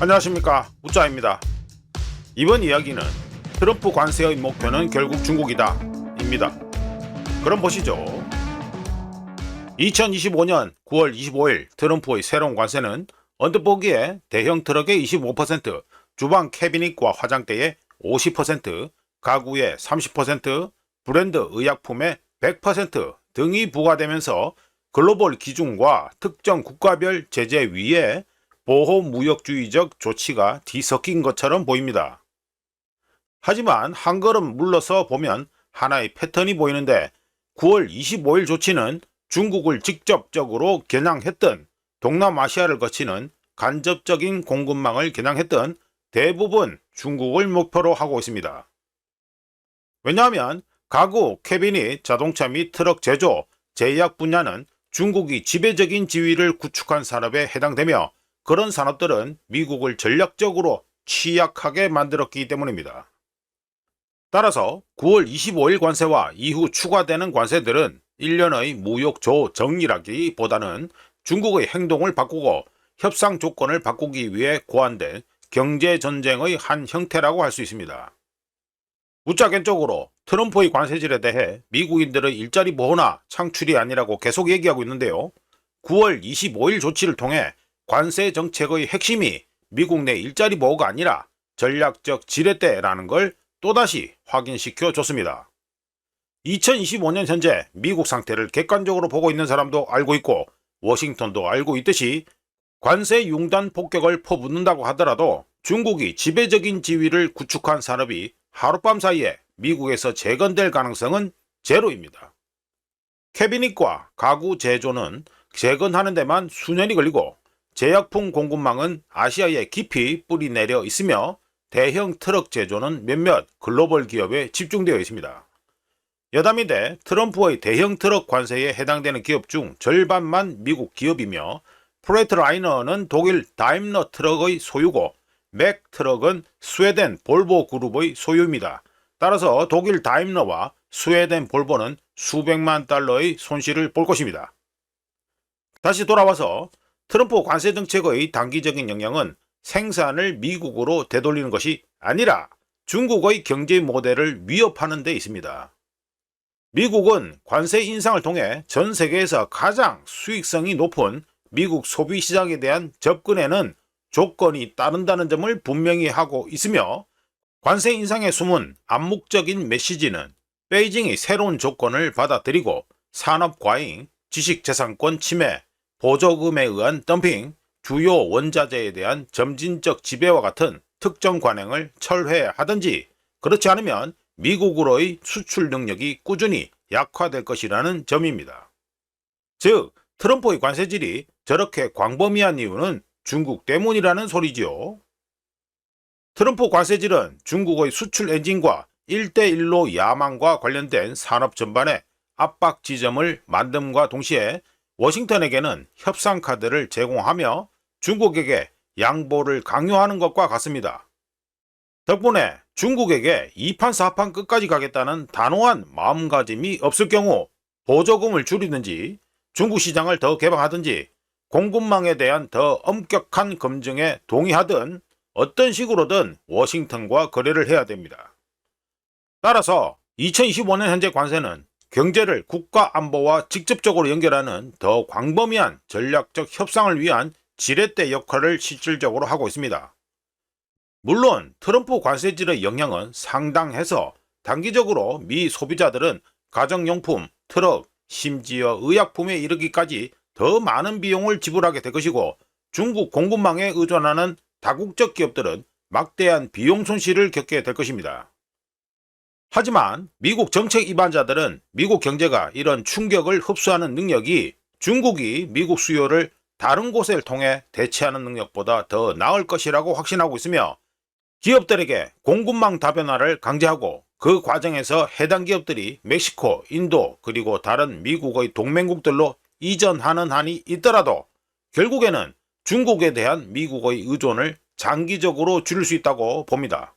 안녕하십니까, 우짜입니다. 이번 이야기는 트럼프 관세의 목표는 결국 중국이다 입니다. 그럼 보시죠. 2025년 9월 25일 트럼프의 새로운 관세는 언뜻 보기에 대형 트럭의 25%, 주방 캐비닛과 화장대의 50%, 가구의 30%, 브랜드 의약품의 100% 등이 부과되면서 글로벌 기준과 특정 국가별 제재 위에 보호무역주의적 조치가 뒤섞인 것처럼 보입니다. 하지만 한 걸음 물러서 보면 하나의 패턴이 보이는데 9월 25일 조치는 중국을 직접적으로 겨냥했던 동남아시아를 거치는 간접적인 공급망을 겨냥했던 대부분 중국을 목표로 하고 있습니다. 왜냐하면 가구, 캐비닛, 자동차 및 트럭 제조, 제약 분야는 중국이 지배적인 지위를 구축한 산업에 해당되며 그런 산업들은 미국을 전략적으로 취약하게 만들었기 때문입니다. 따라서 9월 25일 관세와 이후 추가되는 관세들은 일련의 무역조 정리라기보다는 중국의 행동을 바꾸고 협상 조건을 바꾸기 위해 고안된 경제전쟁의 한 형태라고 할 수 있습니다. 우짜겐적으로 트럼프의 관세질에 대해 미국인들의 일자리 보호나 창출이 아니라고 계속 얘기하고 있는데요. 9월 25일 조치를 통해 관세 정책의 핵심이 미국 내 일자리 보호가 아니라 전략적 지렛대라는 걸 또다시 확인시켜 줬습니다. 2025년 현재 미국 상태를 객관적으로 보고 있는 사람도 알고 있고 워싱턴도 알고 있듯이 관세 융단 폭격을 퍼붓는다고 하더라도 중국이 지배적인 지위를 구축한 산업이 하룻밤 사이에 미국에서 재건될 가능성은 제로입니다. 캐비닛과 가구 제조는 재건하는 데만 수년이 걸리고 제약품 공급망은 아시아에 깊이 뿌리 내려 있으며 대형 트럭 제조는 몇몇 글로벌 기업에 집중되어 있습니다. 여담인데 트럼프의 대형 트럭 관세에 해당되는 기업 중 절반만 미국 기업이며 프레트라이너는 독일 다임러 트럭의 소유고 맥 트럭은 스웨덴 볼보 그룹의 소유입니다. 따라서 독일 다임러와 스웨덴 볼보는 수백만 달러의 손실을 볼 것입니다. 다시 돌아와서 트럼프 관세 정책의 단기적인 영향은 생산을 미국으로 되돌리는 것이 아니라 중국의 경제 모델을 위협하는 데 있습니다. 미국은 관세 인상을 통해 전 세계에서 가장 수익성이 높은 미국 소비 시장에 대한 접근에는 조건이 따른다는 점을 분명히 하고 있으며 관세 인상에 숨은 암묵적인 메시지는 베이징이 새로운 조건을 받아들이고 산업 과잉, 지식재산권 침해, 보조금에 의한 덤핑, 주요 원자재에 대한 점진적 지배와 같은 특정 관행을 철회하든지 그렇지 않으면 미국으로의 수출 능력이 꾸준히 약화될 것이라는 점입니다. 즉, 트럼프의 관세질이 저렇게 광범위한 이유는 중국 때문이라는 소리지요. 트럼프 관세질은 중국의 수출 엔진과 1대1로 야망과 관련된 산업 전반에 압박 지점을 만듦과 동시에 워싱턴에게는 협상 카드를 제공하며 중국에게 양보를 강요하는 것과 같습니다. 덕분에 중국에게 2판 4판 끝까지 가겠다는 단호한 마음가짐이 없을 경우 보조금을 줄이든지 중국 시장을 더 개방하든지 공급망에 대한 더 엄격한 검증에 동의하든 어떤 식으로든 워싱턴과 거래를 해야 됩니다. 따라서 2025년 현재 관세는 경제를 국가 안보와 직접적으로 연결하는 더 광범위한 전략적 협상을 위한 지렛대 역할을 실질적으로 하고 있습니다. 물론 트럼프 관세질의 영향은 상당해서 단기적으로 미 소비자들은 가정용품, 트럭, 심지어 의약품에 이르기까지 더 많은 비용을 지불하게 될 것이고 중국 공급망에 의존하는 다국적 기업들은 막대한 비용 손실을 겪게 될 것입니다. 하지만 미국 정책 입안자들은 미국 경제가 이런 충격을 흡수하는 능력이 중국이 미국 수요를 다른 곳을 통해 대체하는 능력보다 더 나을 것이라고 확신하고 있으며 기업들에게 공급망 다변화를 강제하고 그 과정에서 해당 기업들이 멕시코, 인도 그리고 다른 미국의 동맹국들로 이전하는 한이 있더라도 결국에는 중국에 대한 미국의 의존을 장기적으로 줄일 수 있다고 봅니다.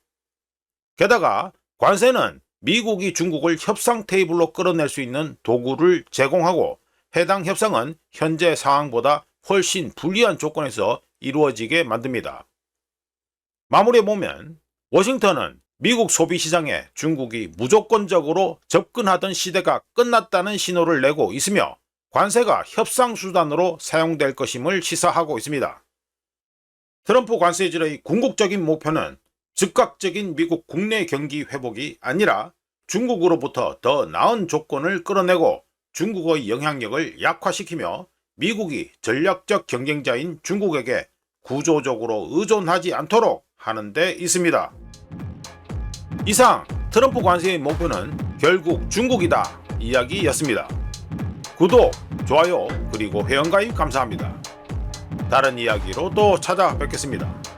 게다가 관세는 미국이 중국을 협상 테이블로 끌어낼 수 있는 도구를 제공하고 해당 협상은 현재 상황보다 훨씬 불리한 조건에서 이루어지게 만듭니다. 마무리해보면 워싱턴은 미국 소비시장에 중국이 무조건적으로 접근하던 시대가 끝났다는 신호를 내고 있으며 관세가 협상수단으로 사용될 것임을 시사하고 있습니다. 트럼프 관세질의 궁극적인 목표는 즉각적인 미국 국내 경기 회복이 아니라 중국으로부터 더 나은 조건을 끌어내고 중국의 영향력을 약화시키며 미국이 전략적 경쟁자인 중국에게 구조적으로 의존하지 않도록 하는 데 있습니다. 이상 트럼프 관세의 목표는 결국 중국이다 이야기였습니다. 구독, 좋아요, 그리고 회원가입 감사합니다. 다른 이야기로 또 찾아뵙겠습니다.